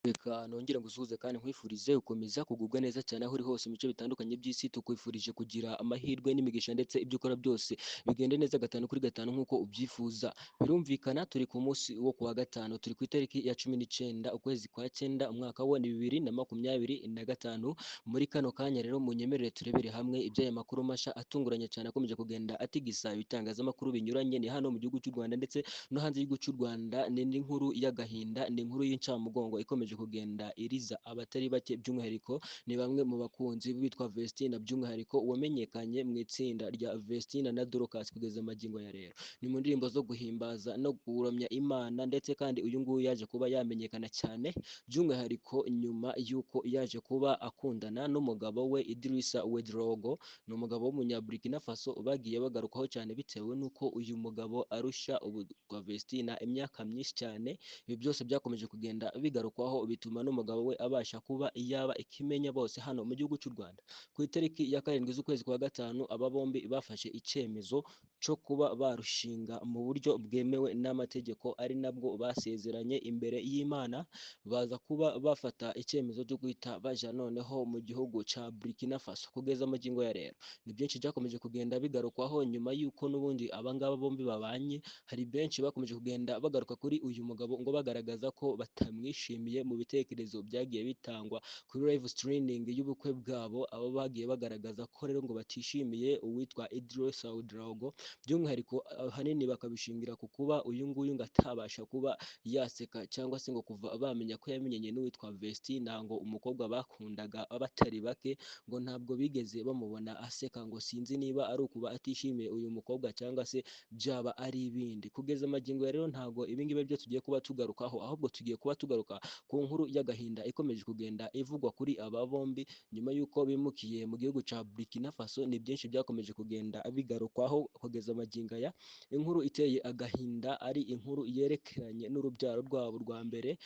Reka nongere ngusuhuze kandi nkwifurize gukomeza kugubwa neza cyane aho uri hose mu bice bitandukanye by'isi. Tukwifurije kugira amahirwe n'imigisha ndetse ibyo ukora byose bigende neza gatanu kuri gatanu nk'uko ubyifuza. Birumvikana turi ku munsi wo kuwa gatanu, turi ku itariki ya 19 ukwezi kwa cyenda umwaka wa 2025. Muri kano kanya rero munyemerere turebere hamwe iby'aya makuru masha atunguranye cyane akomeje kugenda atigisa ibitangazamakuru binyuranye ni hano mu gihugu cy'u Rwanda ndetse no hanze y'igihugu cy'u Rwanda. Ni inkuru y'agahinda, ni inkuru y'incamugongo ikomeje kugenda iriza abatari bake, by'umwihariko ni bamwe mu bakunzi bitwa Vestina, by'umwihariko wamenyekanye mu itsinda rya Vestina na Dorcas kugeza amagingo ya rero. Ni mu ndirimbo zo guhimbaza no kuramya Imana, ndetse kandi uyu nguyu yaje kuba yamenyekana cyane by'umwihariko nyuma y'uko yaje kuba akundana n'umugabo we Idrissa Wedrogo. Ni umugabo w'umunyaburkina Faso bagiye bagarukaho cyane bitewe n'uko uyu mugabo arusha ubu kwa Vestina imyaka myinshi cyane. Ibi byose byakomeje kugenda bigarukwaho bituma n'umugabo we abasha kuba yaba ikimenya bose hano mu gihugu cy'u Rwanda. Ku itariki ya 7 z'ukwezi kwa gatanu aba bombi bafashe icyemezo cyo kuba barushinga mu buryo bwemewe n'amategeko, ari nabwo basezeranye imbere y'Imana. Baza kuba bafata icyemezo cyo guhita baja noneho mu gihugu cya Burkina Faso. Kugeza amagingo ya rero ni byinshi byakomeje kugenda bigarukwaho nyuma y'uko n'ubundi abangaba bombi babanye. Hari benshi bakomeje kugenda bagaruka kuri uyu mugabo ngo bagaragaza ko batamwishimiye mu bitekerezo byagiye bitangwa kuri live streaming y'ubukwe bwabo. Abo bagiye bagaragaza ko rero ngo batishimiye uwitwa Idrissa Wedrogo, by'umwihariko ahanini bakabishingira ku kuba uyu nguyu ngo atabasha kuba yaseka cyangwa se ngo kuva bamenya ko yamenyanye n'uwitwa Vestina, ngo umukobwa bakundaga abatari bake ngo ntabwo bigeze bamubona aseka. Ngo sinzi niba ari ukuba atishimiye uyu mukobwa cyangwa se byaba ari ibindi. Kugeza amagingo ya rero ntabwo ibingibi byo tugiye kuba tugarukaho, ahubwo tugiye kuba tugaruka ku nkuru y'agahinda ikomeje kugenda ivugwa kuri aba bombi nyuma y'uko bimukiye mu gihugu cya Burkina Faso. Ni byinshi byakomeje kugenda bigarukwaho kugeza amagingo aya. Inkuru iteye agahinda, ari inkuru yerekeranye n'urubyaro rwabo rwa mbere,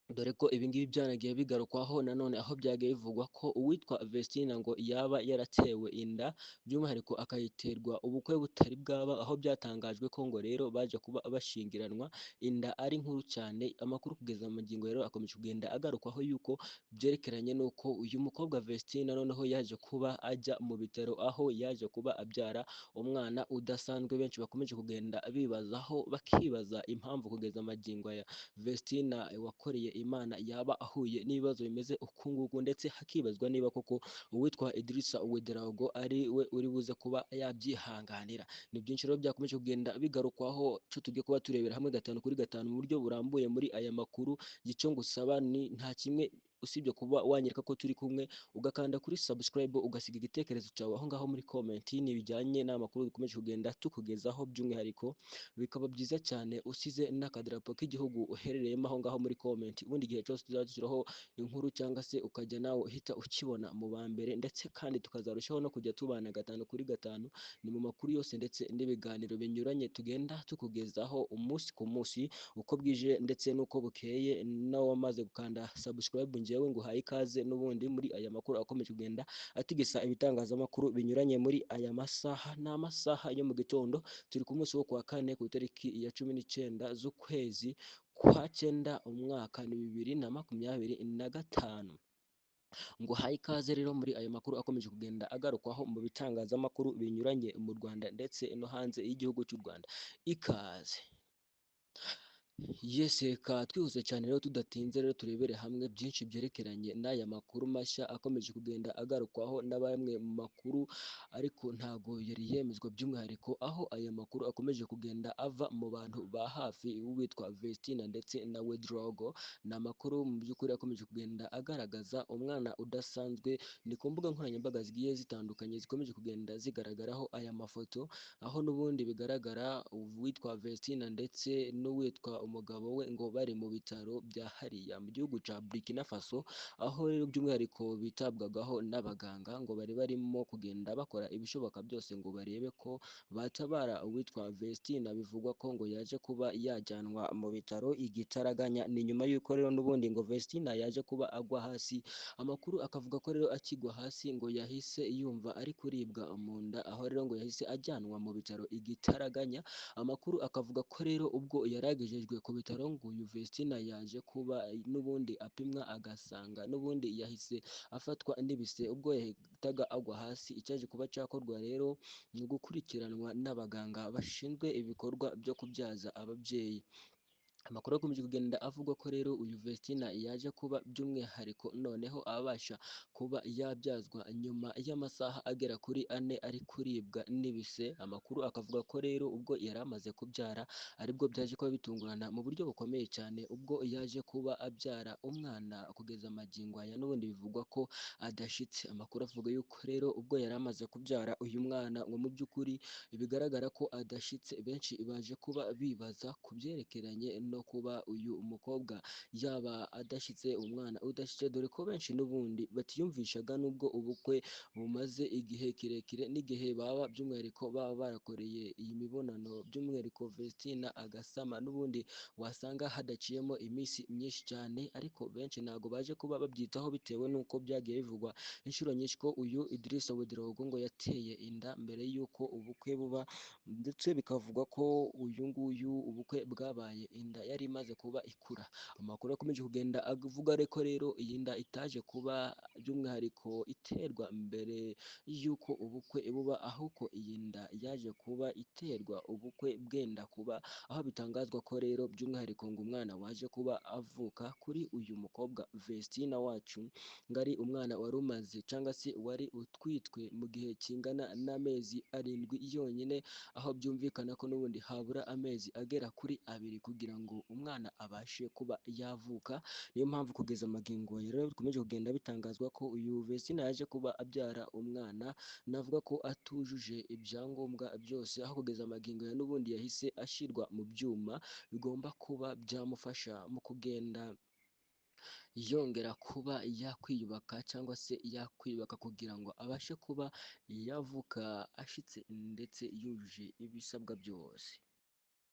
dore ko ibingibi byanagiye bigarukwaho nanone, aho byagiye bivugwa ko uwitwa Vestina ngo yaba yaratewe inda, by'umwihariko akayiterwa ubukwe butari bwaba, aho byatangajwe ko ngo rero baje kuba bashyingiranwa inda ari nkuru cyane. Amakuru kugeza amagingo rero akomeje kugenda agarukwaho yuko byerekeranye n'uko uyu mukobwa Vestina noneho yaje kuba ajya mu bitaro, aho yaje kuba abyara umwana udasanzwe. Benshi bakomeje kugenda bibazaho bakibaza impamvu kugeza amagingo ya Vestina wakoreye Imana yaba ahuye n'ibibazo bimeze uku nguku, ndetse hakibazwa niba koko uwitwa Idrissa Wedrogo ari we uri buze kuba yabyihanganira. Ni byinshi rero byakomeje kugenda bigarukwaho, cyo tugiye kuba turebera hamwe gatanu kuri gatanu mu buryo burambuye muri aya makuru. Icyo ngusaba ni nta kimwe usibye kuba wanyereka ko turi kumwe, ugakanda kuri subscribe, ugasiga igitekerezo cyawe aho ngaho muri comment n'ibijyanye n'amakuru dukomeje kugenda tukugezaho. By'umwihariko bikaba byiza cyane usize n'akadarapo k'igihugu uherereyemo aho ngaho muri comment. Ubundi igihe cyose tuzashyiraho inkuru cyangwa se ukajya nawe uhita ukibona mu ba mbere, ndetse kandi tukazarushaho no kujya tubana gatanu kuri gatanu ni mu makuru yose ndetse n'ibiganiro binyuranye tugenda tukugezaho umunsi ku munsi uko bwije ndetse n'uko bukeye. Nawe wamaze gukanda subscribe, njyewe nguhaye ikaze n'ubundi muri aya makuru akomeje kugenda atigisa ibitangazamakuru binyuranye muri aya masaha. Ni amasaha yo mu gitondo, turi ku munsi wo kuwa kane ku itariki ya 19 z'ukwezi kwa cyenda umwaka ni 2025. Nguhaye ikaze rero muri aya makuru akomeje kugenda agarukwaho mu bitangazamakuru binyuranye mu Rwanda ndetse no hanze y'igihugu cy'u Rwanda. Ikaze. Yes, reka twihuse cyane rero tudatinze rero turebere hamwe byinshi byerekeranye n'aya makuru mashya akomeje kugenda agarukwaho na bamwe mu makuru, ariko ntago yari yemezwa, by'umwihariko aho aya makuru akomeje kugenda ava mu bantu ba hafi witwa Vestina ndetse na Wedrogo. Ni amakuru mu by'ukuri akomeje kugenda agaragaza umwana udasanzwe. Ni ku mbuga nkoranyambaga zigiye zitandukanye zikomeje kugenda zigaragaraho aya mafoto, aho n'ubundi bigaragara uwitwa Vestina ndetse n'uwitwa umugabo we ngo bari mu bitaro bya hariya mu gihugu ca Burkina Faso, aho rero by'umwihariko bitabwagaho n'abaganga ngo bari barimo kugenda bakora ibishoboka byose ngo barebe ko batabara uwitwa Vestina. Bivugwa ko ngo yaje kuba yajyanwa mu bitaro igitaraganya, ni nyuma y'uko rero n'ubundi ngo Vestina yaje kuba agwa hasi. Amakuru akavuga ko rero akigwa hasi ngo yahise yumva ari kuribwa mu nda, aho rero ngo yahise ajyanwa mu bitaro igitaraganya. Amakuru akavuga ko rero ubwo yari agejejwe ku bitaro ngo uyu Vestina yaje kuba n'ubundi apimwa agasanga n'ubundi yahise afatwa n'ibise. Ubwo yahitaga agwa hasi, icyaje kuba cyakorwa rero ni ugukurikiranwa n'abaganga bashinzwe ibikorwa byo kubyaza ababyeyi. Amakuru akomeje kugenda avuga ko rero uyu Vestina yaje kuba by'umwihariko noneho abasha kuba yabyazwa nyuma y'amasaha agera kuri ane ari kuribwa n'ibise. Amakuru akavuga ko rero ubwo yari amaze kubyara aribwo byaje kuba bitungurana mu buryo bukomeye cyane, ubwo yaje kuba abyara umwana kugeza magingo aya n'ubundi bivugwa ko adashitse. Amakuru avuga yuko rero ubwo yari amaze kubyara uyu mwana ngo mu by'ukuri bigaragara ko adashitse. Benshi baje kuba bibaza ku byerekeranye no kuba uyu mukobwa yaba adashyitse, umwana udashyitse, dore ko benshi n'ubundi batiyumvishaga nubwo ubukwe bumaze igihe kirekire, n'igihe baba by'umwihariko baba barakoreye iyi mibonano by'umwihariko Vestina agasama, n'ubundi wasanga hadaciyemo iminsi myinshi cyane, ariko benshi ntabwo baje kuba babyitaho bitewe n'uko byagiye bivugwa inshuro nyinshi ko uyu Idrissa Ouedraogo ngo yateye inda mbere y'uko ubukwe buba, ndetse bikavugwa ko uyu nguyu ubukwe bwabaye inda yari imaze kuba ikura. Amakuru akomeje kugenda avuga ariko rero iyi nda itaje kuba by'umwihariko iterwa mbere y'uko ubukwe buba, ahubwo iyi nda yaje kuba iterwa ubukwe bwenda kuba, aho bitangazwa ko rero by'umwihariko ngo umwana waje kuba avuka kuri uyu mukobwa Vestina wacu ngo ari umwana wari umaze cyangwa se wari utwitwe mu gihe kingana n'amezi 7 yonyine, aho byumvikana ko n'ubundi habura amezi agera kuri 2 kugira ngo umwana abashe kuba yavuka. Niyo mpamvu kugeza magingo rero bikomeje kugenda bitangazwa ko uyu Vestina yaje kuba abyara umwana navuga ko atujuje ibyangombwa byose, aho kugeza magingo ya n'ubundi yahise ashyirwa mu byuma bigomba kuba byamufasha mu kugenda yongera kuba yakwiyubaka cyangwa se yakwiyubaka kugira ngo abashe kuba yavuka ashitse ndetse yujuje ibisabwa byose.